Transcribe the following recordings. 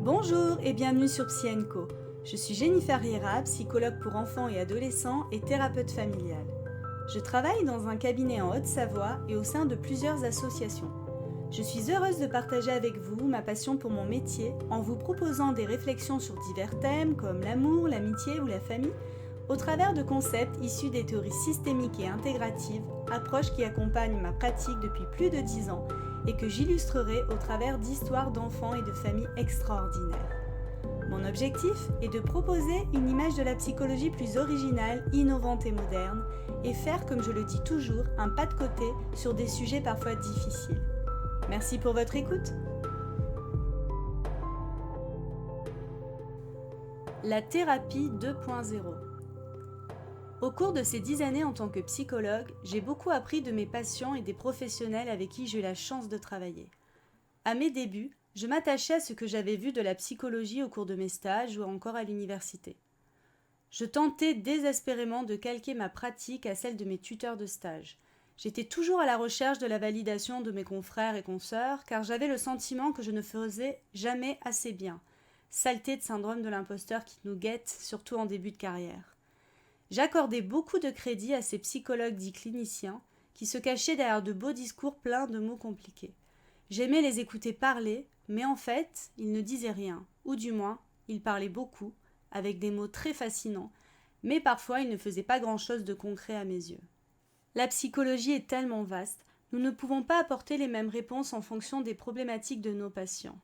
Bonjour et bienvenue sur Psy & Co. Je suis Jennifer Riera, psychologue pour enfants et adolescents et thérapeute familiale. Je travaille dans un cabinet en Haute-Savoie et au sein de plusieurs associations. Je suis heureuse de partager avec vous ma passion pour mon métier en vous proposant des réflexions sur divers thèmes comme l'amour, l'amitié ou la famille, au travers de concepts issus des théories systémiques et intégratives, approches qui accompagnent ma pratique depuis plus de 10 ans et que j'illustrerai au travers d'histoires d'enfants et de familles extraordinaires. Mon objectif est de proposer une image de la psychologie plus originale, innovante et moderne, et faire, comme je le dis toujours, un pas de côté sur des sujets parfois difficiles. Merci pour votre écoute. La thérapie 2.0. Au cours de ces 10 années en tant que psychologue, j'ai beaucoup appris de mes patients et des professionnels avec qui j'ai eu la chance de travailler. À mes débuts, je m'attachais à ce que j'avais vu de la psychologie au cours de mes stages ou encore à l'université. Je tentais désespérément de calquer ma pratique à celle de mes tuteurs de stage. J'étais toujours à la recherche de la validation de mes confrères et consoeurs car j'avais le sentiment que je ne faisais jamais assez bien. Saleté de syndrome de l'imposteur qui nous guette, surtout en début de carrière. J'accordais beaucoup de crédit à ces psychologues dits cliniciens qui se cachaient derrière de beaux discours pleins de mots compliqués. J'aimais les écouter parler, mais en fait, ils ne disaient rien, ou du moins, ils parlaient beaucoup, avec des mots très fascinants, mais parfois ils ne faisaient pas grand-chose de concret à mes yeux. La psychologie est tellement vaste, nous ne pouvons pas apporter les mêmes réponses en fonction des problématiques de nos patients.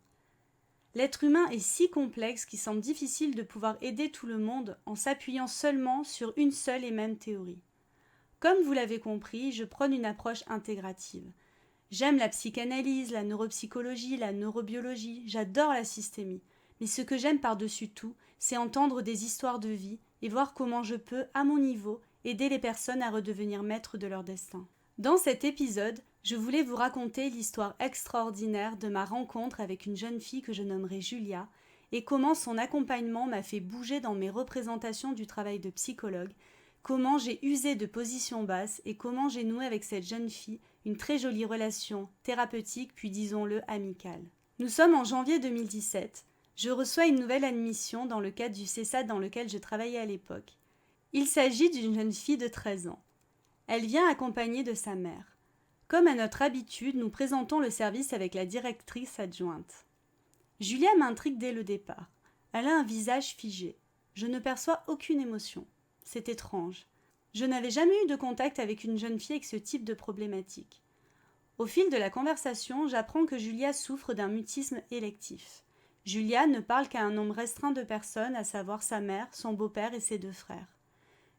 L'être humain est si complexe qu'il semble difficile de pouvoir aider tout le monde en s'appuyant seulement sur une seule et même théorie. Comme vous l'avez compris, je prône une approche intégrative. J'aime la psychanalyse, la neuropsychologie, la neurobiologie, j'adore la systémie. Mais ce que j'aime par-dessus tout, c'est entendre des histoires de vie et voir comment je peux, à mon niveau, aider les personnes à redevenir maîtres de leur destin. Dans cet épisode, je voulais vous raconter l'histoire extraordinaire de ma rencontre avec une jeune fille que je nommerai Julia et comment son accompagnement m'a fait bouger dans mes représentations du travail de psychologue, comment j'ai usé de positions basses et comment j'ai noué avec cette jeune fille une très jolie relation thérapeutique puis disons-le amicale. Nous sommes en janvier 2017. Je reçois une nouvelle admission dans le cadre du CESAD dans lequel je travaillais à l'époque. Il s'agit d'une jeune fille de 13 ans. Elle vient accompagnée de sa mère. Comme à notre habitude, nous présentons le service avec la directrice adjointe. Julia m'intrigue dès le départ. Elle a un visage figé. Je ne perçois aucune émotion. C'est étrange. Je n'avais jamais eu de contact avec une jeune fille avec ce type de problématique. Au fil de la conversation, j'apprends que Julia souffre d'un mutisme électif. Julia ne parle qu'à un nombre restreint de personnes, à savoir sa mère, son beau-père et ses 2 frères.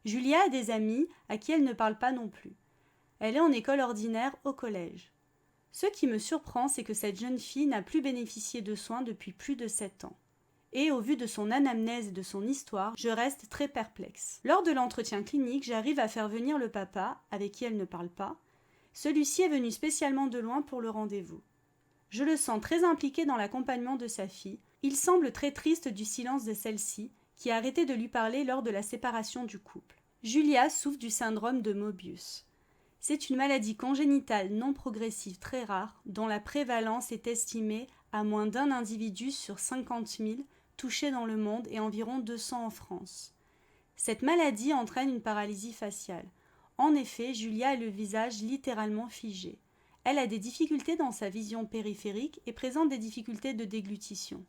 Julia a des amis à qui elle ne parle pas non plus. Elle est en école ordinaire au collège. Ce qui me surprend, c'est que cette jeune fille n'a plus bénéficié de soins depuis plus de 7 ans. Et au vu de son anamnèse et de son histoire, je reste très perplexe. Lors de l'entretien clinique, j'arrive à faire venir le papa, avec qui elle ne parle pas. Celui-ci est venu spécialement de loin pour le rendez-vous. Je le sens très impliqué dans l'accompagnement de sa fille. Il semble très triste du silence de celle-ci, qui a arrêté de lui parler lors de la séparation du couple. Julia souffre du syndrome de Mobius. C'est une maladie congénitale non progressive très rare, dont la prévalence est estimée à moins d'un individu sur 50 000 touchés dans le monde et environ 200 en France. Cette maladie entraîne une paralysie faciale. En effet, Julia a le visage littéralement figé. Elle a des difficultés dans sa vision périphérique et présente des difficultés de déglutition.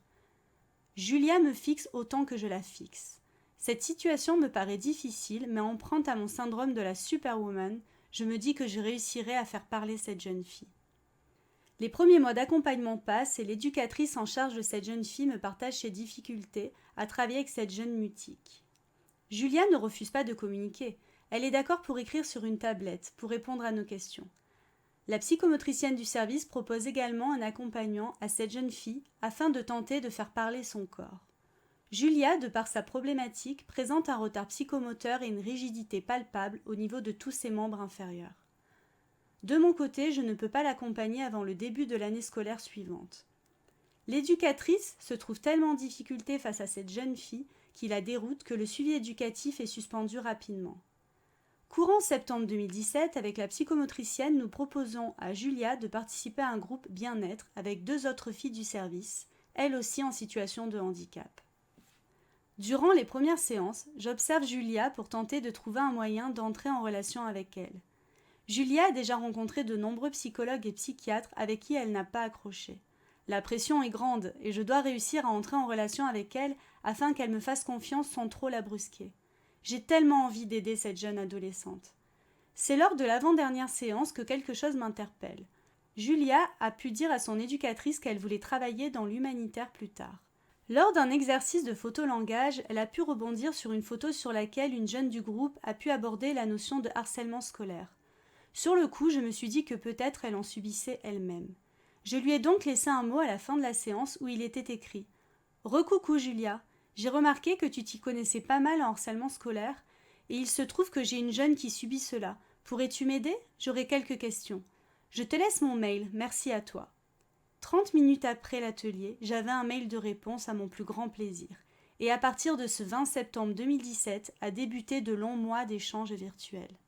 Julia me fixe autant que je la fixe. Cette situation me paraît difficile, mais empreinte à mon syndrome de la superwoman, je me dis que je réussirai à faire parler cette jeune fille. Les premiers mois d'accompagnement passent et l'éducatrice en charge de cette jeune fille me partage ses difficultés à travailler avec cette jeune mutique. Julia ne refuse pas de communiquer. Elle est d'accord pour écrire sur une tablette, pour répondre à nos questions. La psychomotricienne du service propose également un accompagnant à cette jeune fille afin de tenter de faire parler son corps. Julia, de par sa problématique, présente un retard psychomoteur et une rigidité palpable au niveau de tous ses membres inférieurs. De mon côté, je ne peux pas l'accompagner avant le début de l'année scolaire suivante. L'éducatrice se trouve tellement en difficulté face à cette jeune fille qui la déroute que le suivi éducatif est suspendu rapidement. Courant septembre 2017, avec la psychomotricienne, nous proposons à Julia de participer à un groupe bien-être avec 2 autres filles du service, elle aussi en situation de handicap. Durant les premières séances, j'observe Julia pour tenter de trouver un moyen d'entrer en relation avec elle. Julia a déjà rencontré de nombreux psychologues et psychiatres avec qui elle n'a pas accroché. La pression est grande et je dois réussir à entrer en relation avec elle afin qu'elle me fasse confiance sans trop la brusquer. J'ai tellement envie d'aider cette jeune adolescente. C'est lors de l'avant-dernière séance que quelque chose m'interpelle. Julia a pu dire à son éducatrice qu'elle voulait travailler dans l'humanitaire plus tard. Lors d'un exercice de photolangage, elle a pu rebondir sur une photo sur laquelle une jeune du groupe a pu aborder la notion de harcèlement scolaire. Sur le coup, je me suis dit que peut-être elle en subissait elle-même. Je lui ai donc laissé un mot à la fin de la séance où il était écrit « Recoucou Julia, j'ai remarqué que tu t'y connaissais pas mal en harcèlement scolaire et il se trouve que j'ai une jeune qui subit cela. Pourrais-tu m'aider? J'aurais quelques questions. Je te laisse mon mail, merci à toi. » 30 minutes après l'atelier, j'avais un mail de réponse à mon plus grand plaisir. Et à partir de ce 20 septembre 2017 a débuté de longs mois d'échanges virtuels.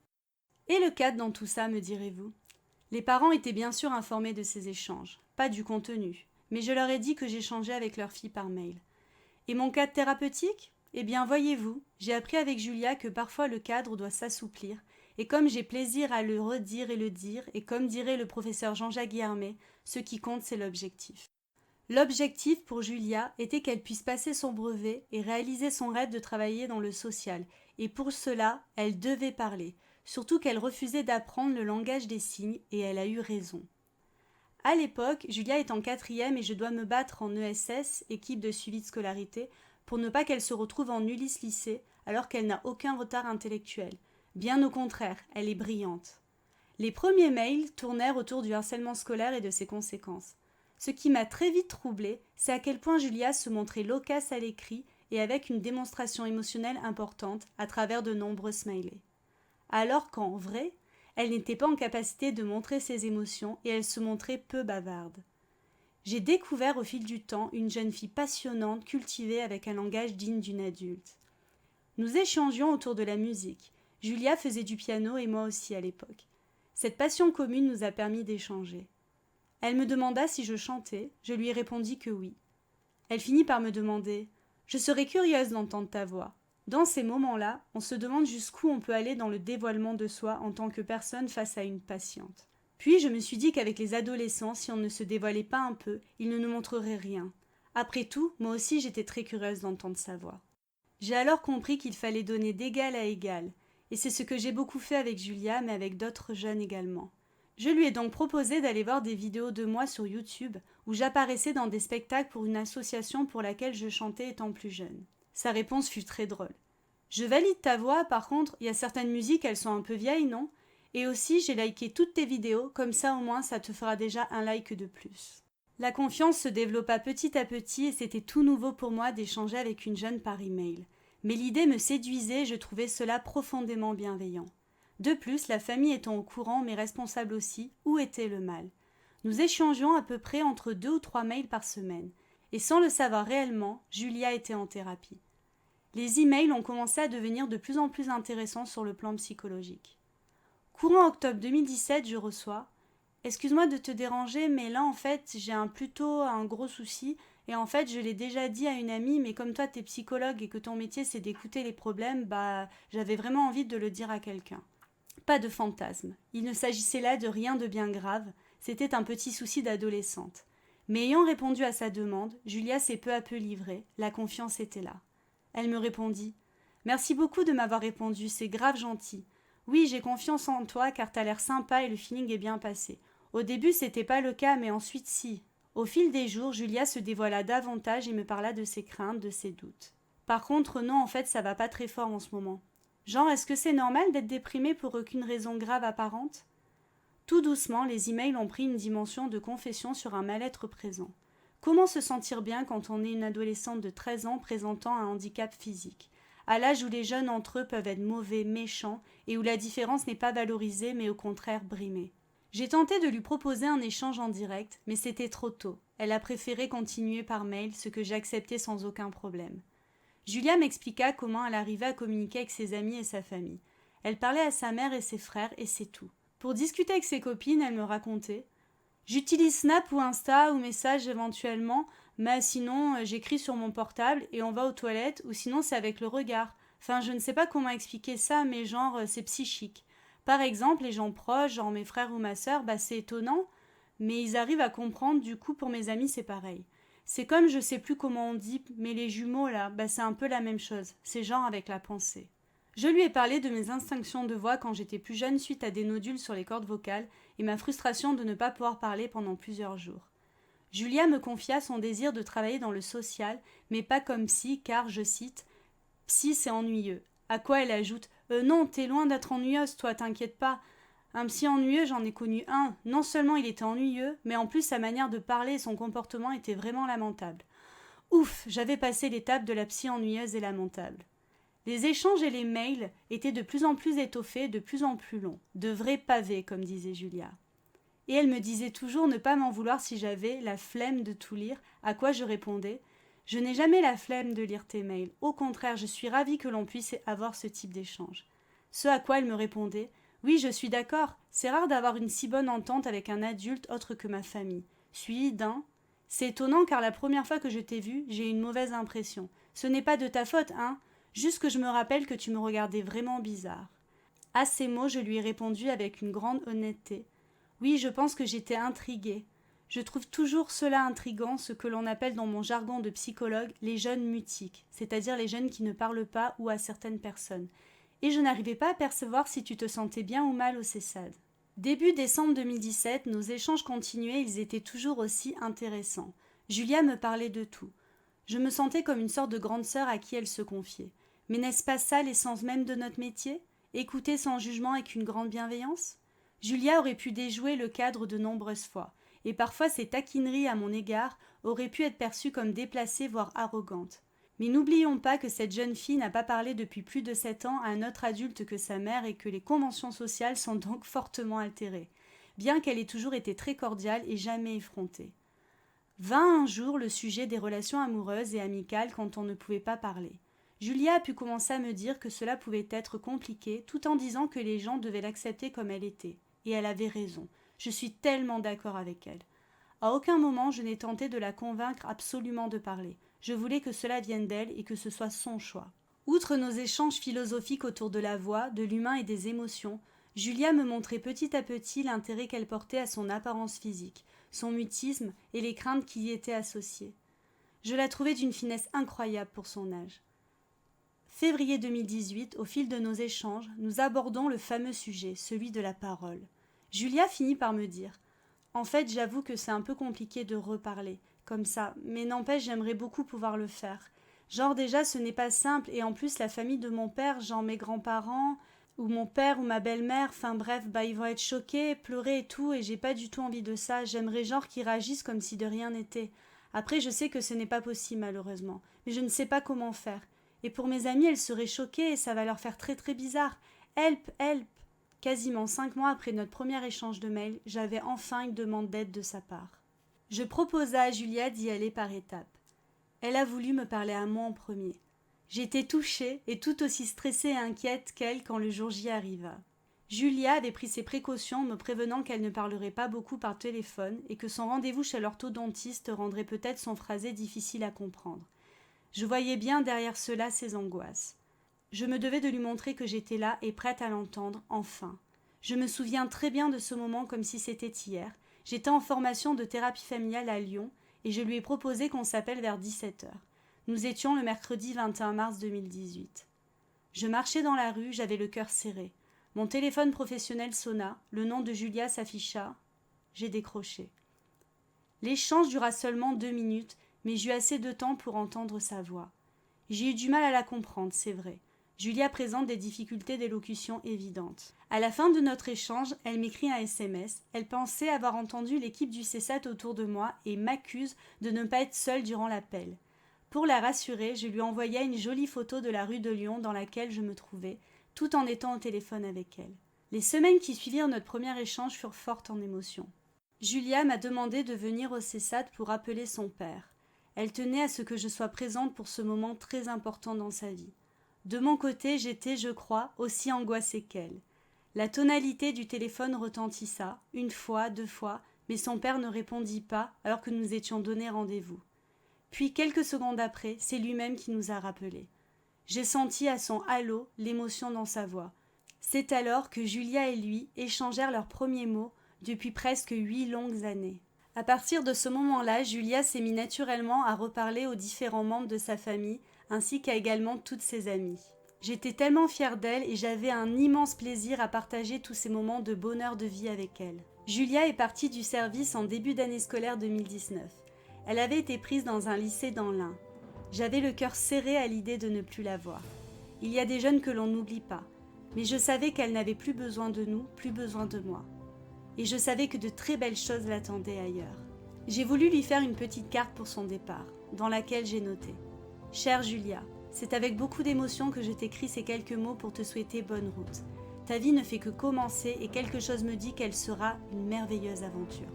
Et le cadre dans tout ça, me direz-vous? Les parents étaient bien sûr informés de ces échanges, pas du contenu, mais je leur ai dit que j'échangeais avec leur fille par mail. Et mon cadre thérapeutique? Eh bien, voyez-vous, j'ai appris avec Julia que parfois le cadre doit s'assouplir, et comme j'ai plaisir à le redire et le dire, et comme dirait le professeur Jean-Jacques Guillermet, ce qui compte c'est l'objectif. L'objectif pour Julia était qu'elle puisse passer son brevet et réaliser son rêve de travailler dans le social, et pour cela, elle devait parler, surtout qu'elle refusait d'apprendre le langage des signes, et elle a eu raison. À l'époque, Julia est en 4e et je dois me battre en ESS, équipe de suivi de scolarité, pour ne pas qu'elle se retrouve en Ulysse lycée alors qu'elle n'a aucun retard intellectuel. Bien au contraire, elle est brillante. Les premiers mails tournèrent autour du harcèlement scolaire et de ses conséquences. Ce qui m'a très vite troublée, c'est à quel point Julia se montrait loquace à l'écrit et avec une démonstration émotionnelle importante à travers de nombreux smileys. Alors qu'en vrai, elle n'était pas en capacité de montrer ses émotions et elle se montrait peu bavarde. J'ai découvert au fil du temps une jeune fille passionnante, cultivée avec un langage digne d'une adulte. Nous échangions autour de la musique. Julia faisait du piano et moi aussi à l'époque. Cette passion commune nous a permis d'échanger. Elle me demanda si je chantais, je lui ai répondu que oui. Elle finit par me demander « Je serais curieuse d'entendre ta voix ». Dans ces moments-là, on se demande jusqu'où on peut aller dans le dévoilement de soi en tant que personne face à une patiente. Puis je me suis dit qu'avec les adolescents, si on ne se dévoilait pas un peu, ils ne nous montreraient rien. Après tout, moi aussi j'étais très curieuse d'entendre sa voix. J'ai alors compris qu'il fallait donner d'égal à égal, et c'est ce que j'ai beaucoup fait avec Julia, mais avec d'autres jeunes également. Je lui ai donc proposé d'aller voir des vidéos de moi sur YouTube, où j'apparaissais dans des spectacles pour une association pour laquelle je chantais étant plus jeune. Sa réponse fut très drôle. « Je valide ta voix, par contre, il y a certaines musiques, elles sont un peu vieilles, non? Et aussi, j'ai liké toutes tes vidéos, comme ça au moins ça te fera déjà un like de plus. » La confiance se développa petit à petit et c'était tout nouveau pour moi d'échanger avec une jeune par email. Mais l'idée me séduisait et je trouvais cela profondément bienveillant. De plus, la famille étant au courant, mais responsable aussi, où était le mal? Nous échangions à peu près entre 2 ou 3 mails par semaine. Et sans le savoir réellement, Julia était en thérapie. Les emails ont commencé à devenir de plus en plus intéressants sur le plan psychologique. Courant octobre 2017, je reçois « Excuse-moi de te déranger, mais là en fait j'ai plutôt un gros souci et en fait je l'ai déjà dit à une amie, mais comme toi t'es psychologue et que ton métier c'est d'écouter les problèmes, j'avais vraiment envie de le dire à quelqu'un. » Pas de fantasme. Il ne s'agissait là de rien de bien grave, c'était un petit souci d'adolescente. Mais ayant répondu à sa demande, Julia s'est peu à peu livrée, la confiance était là. Elle me répondit « Merci beaucoup de m'avoir répondu, c'est grave gentil. Oui, j'ai confiance en toi car t'as l'air sympa et le feeling est bien passé. Au début, c'était pas le cas, mais ensuite si. » Au fil des jours, Julia se dévoila davantage et me parla de ses craintes, de ses doutes. Par contre, non, en fait, ça va pas très fort en ce moment. Genre, est-ce que c'est normal d'être déprimée pour aucune raison grave apparente? Tout doucement, les emails ont pris une dimension de confession sur un mal-être présent. Comment se sentir bien quand on est une adolescente de 13 ans présentant un handicap physique, à l'âge où les jeunes entre eux peuvent être mauvais, méchants, et où la différence n'est pas valorisée mais au contraire brimée. J'ai tenté de lui proposer un échange en direct, mais c'était trop tôt. Elle a préféré continuer par mail, ce que j'ai accepté sans aucun problème. Julia m'expliqua comment elle arrivait à communiquer avec ses amis et sa famille. Elle parlait à sa mère et ses frères et c'est tout. Pour discuter avec ses copines, elle me racontait « J'utilise Snap ou Insta ou Message éventuellement, Mais sinon, j'écris sur mon portable et on va aux toilettes, ou sinon c'est avec le regard. Enfin, je ne sais pas comment expliquer ça, mais genre, c'est psychique. Par exemple, les gens proches, genre mes frères ou ma sœur, c'est étonnant, mais ils arrivent à comprendre, du coup, pour mes amis, c'est pareil. C'est comme, je sais plus comment on dit, mais les jumeaux, là, c'est un peu la même chose. C'est genre avec la pensée. Je lui ai parlé de mes instinctions de voix quand j'étais plus jeune suite à des nodules sur les cordes vocales et ma frustration de ne pas pouvoir parler pendant plusieurs jours. Julia me confia son désir de travailler dans le social, mais pas comme psy, car, je cite, « Psy, c'est ennuyeux ». À quoi elle ajoute « Non, t'es loin d'être ennuyeuse, toi, t'inquiète pas ». Un psy ennuyeux, j'en ai connu un. Non seulement il était ennuyeux, mais en plus sa manière de parler et son comportement étaient vraiment lamentables. Ouf, j'avais passé l'étape de la psy ennuyeuse et lamentable. Les échanges et les mails étaient de plus en plus étoffés, de plus en plus longs. De vrais pavés, comme disait Julia. Et elle me disait toujours ne pas m'en vouloir si j'avais la flemme de tout lire, à quoi je répondais « Je n'ai jamais la flemme de lire tes mails. Au contraire, je suis ravie que l'on puisse avoir ce type d'échange. » Ce à quoi elle me répondait « Oui, je suis d'accord. C'est rare d'avoir une si bonne entente avec un adulte autre que ma famille. » Suivi d'un « C'est étonnant car la première fois que je t'ai vu, j'ai eu une mauvaise impression. Ce n'est pas de ta faute, hein ? Juste que je me rappelle que tu me regardais vraiment bizarre. » À ces mots, je lui ai répondu avec une grande honnêteté. Oui, je pense que j'étais intriguée. Je trouve toujours cela intriguant, ce que l'on appelle dans mon jargon de psychologue les jeunes mutiques, c'est-à-dire les jeunes qui ne parlent pas ou à certaines personnes. Et je n'arrivais pas à percevoir si tu te sentais bien ou mal au CESAD. Début décembre 2017, nos échanges continuaient, ils étaient toujours aussi intéressants. Julia me parlait de tout. Je me sentais comme une sorte de grande sœur à qui elle se confiait. Mais n'est-ce pas ça l'essence même de notre métier ? Écouter sans jugement avec une grande bienveillance ? Julia aurait pu déjouer le cadre de nombreuses fois, et parfois ses taquineries à mon égard auraient pu être perçues comme déplacées voire arrogantes. Mais n'oublions pas que cette jeune fille n'a pas parlé depuis plus de 7 ans à un autre adulte que sa mère et que les conventions sociales sont donc fortement altérées, bien qu'elle ait toujours été très cordiale et jamais effrontée. Vint un jour le sujet des relations amoureuses et amicales quand on ne pouvait pas parler. Julia a pu commencer à me dire que cela pouvait être compliqué tout en disant que les gens devaient l'accepter comme elle était. Et elle avait raison. Je suis tellement d'accord avec elle. À aucun moment je n'ai tenté de la convaincre absolument de parler. Je voulais que cela vienne d'elle et que ce soit son choix. Outre nos échanges philosophiques autour de la voix, de l'humain et des émotions, Julia me montrait petit à petit l'intérêt qu'elle portait à son apparence physique, son mutisme et les craintes qui y étaient associées. Je la trouvais d'une finesse incroyable pour son âge. Février 2018, au fil de nos échanges, nous abordons le fameux sujet, celui de la parole. Julia finit par me dire « En fait, j'avoue que c'est un peu compliqué de reparler, comme ça, mais n'empêche, j'aimerais beaucoup pouvoir le faire. Genre déjà, ce n'est pas simple, et en plus, la famille de mon père, genre mes grands-parents, ou mon père ou ma belle-mère, enfin bref, ils vont être choqués, pleurer et tout, et j'ai pas du tout envie de ça. J'aimerais genre qu'ils réagissent comme si de rien n'était. Après, je sais que ce n'est pas possible, malheureusement, mais je ne sais pas comment faire. Et pour mes amis, elles seraient choquées et ça va leur faire très très bizarre. Help, help !» Quasiment 5 mois après notre premier échange de mails, j'avais enfin une demande d'aide de sa part. Je proposa à Julia d'y aller par étapes. Elle a voulu me parler à moi en premier. J'étais touchée et tout aussi stressée et inquiète qu'elle quand le jour J arriva. Julia avait pris ses précautions en me prévenant qu'elle ne parlerait pas beaucoup par téléphone et que son rendez-vous chez l'orthodontiste rendrait peut-être son phrasé difficile à comprendre. Je voyais bien derrière cela ses angoisses. Je me devais de lui montrer que j'étais là et prête à l'entendre, enfin. Je me souviens très bien de ce moment comme si c'était hier. J'étais en formation de thérapie familiale à Lyon et je lui ai proposé qu'on s'appelle vers 17h. Nous étions le mercredi 21 mars 2018. Je marchais dans la rue, j'avais le cœur serré. Mon téléphone professionnel sonna, le nom de Julia s'afficha. J'ai décroché. L'échange dura seulement 2 minutes, mais j'eus assez de temps pour entendre sa voix. J'ai eu du mal à la comprendre, c'est vrai. Julia présente des difficultés d'élocution évidentes. À la fin de notre échange, elle m'écrit un SMS. Elle pensait avoir entendu l'équipe du CESAT autour de moi et m'accuse de ne pas être seule durant l'appel. Pour la rassurer, je lui envoyai une jolie photo de la rue de Lyon dans laquelle je me trouvais, tout en étant au téléphone avec elle. Les semaines qui suivirent notre premier échange furent fortes en émotions. Julia m'a demandé de venir au CESAT pour appeler son père. Elle tenait à ce que je sois présente pour ce moment très important dans sa vie. De mon côté, j'étais, je crois, aussi angoissée qu'elle. La tonalité du téléphone retentissa, 1 fois, 2 fois, mais son père ne répondit pas alors que nous étions donné rendez-vous. Puis, quelques secondes après, c'est lui-même qui nous a rappelés. J'ai senti à son halo l'émotion dans sa voix. C'est alors que Julia et lui échangèrent leurs premiers mots depuis presque 8 longues années. À partir de ce moment-là, Julia s'est mis naturellement à reparler aux différents membres de sa famille, ainsi qu'à également toutes ses amies. J'étais tellement fière d'elle et j'avais un immense plaisir à partager tous ces moments de bonheur de vie avec elle. Julia est partie du service en début d'année scolaire 2019. Elle avait été prise dans un lycée dans l'Ain. J'avais le cœur serré à l'idée de ne plus la voir. Il y a des jeunes que l'on n'oublie pas, mais je savais qu'elle n'avait plus besoin de nous, plus besoin de moi. Et je savais que de très belles choses l'attendaient ailleurs. J'ai voulu lui faire une petite carte pour son départ, dans laquelle j'ai noté « Chère Julia, c'est avec beaucoup d'émotion que je t'écris ces quelques mots pour te souhaiter bonne route. Ta vie ne fait que commencer et quelque chose me dit qu'elle sera une merveilleuse aventure.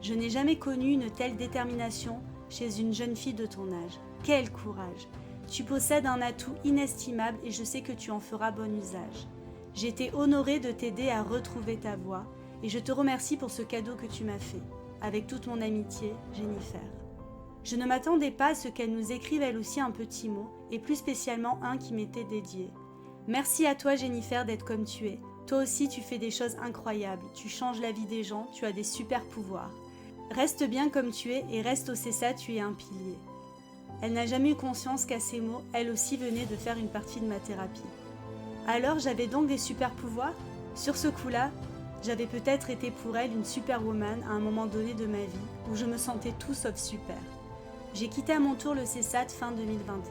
Je n'ai jamais connu une telle détermination chez une jeune fille de ton âge. Quel courage! Tu possèdes un atout inestimable et je sais que tu en feras bon usage. J'ai été honorée de t'aider à retrouver ta voie et je te remercie pour ce cadeau que tu m'as fait. Avec toute mon amitié, Jennifer. » Je ne m'attendais pas à ce qu'elle nous écrive elle aussi un petit mot, et plus spécialement un qui m'était dédié. Merci à toi Jennifer d'être comme tu es. Toi aussi tu fais des choses incroyables, tu changes la vie des gens, tu as des super pouvoirs. Reste bien comme tu es et reste au CESA, tu es un pilier. Elle n'a jamais eu conscience qu'à ces mots, elle aussi venait de faire une partie de ma thérapie. Alors j'avais donc des super pouvoirs ? Sur ce coup-là, j'avais peut-être été pour elle une superwoman à un moment donné de ma vie où je me sentais tout sauf super. J'ai quitté à mon tour le CESAT fin 2021.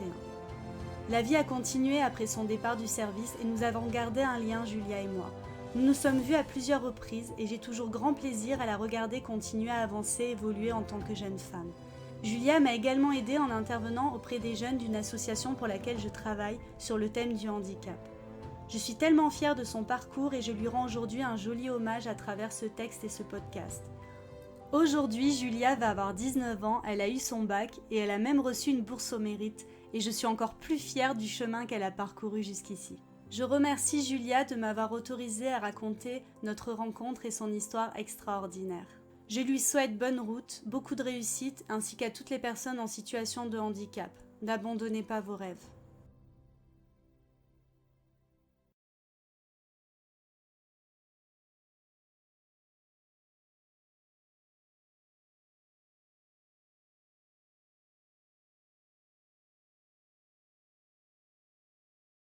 La vie a continué après son départ du service et nous avons gardé un lien, Julia et moi. Nous nous sommes vus à plusieurs reprises et j'ai toujours grand plaisir à la regarder continuer à avancer et évoluer en tant que jeune femme. Julia m'a également aidée en intervenant auprès des jeunes d'une association pour laquelle je travaille sur le thème du handicap. Je suis tellement fière de son parcours et je lui rends aujourd'hui un joli hommage à travers ce texte et ce podcast. Aujourd'hui, Julia va avoir 19 ans, elle a eu son bac et elle a même reçu une bourse au mérite et je suis encore plus fière du chemin qu'elle a parcouru jusqu'ici. Je remercie Julia de m'avoir autorisée à raconter notre rencontre et son histoire extraordinaire. Je lui souhaite bonne route, beaucoup de réussite ainsi qu'à toutes les personnes en situation de handicap. N'abandonnez pas vos rêves.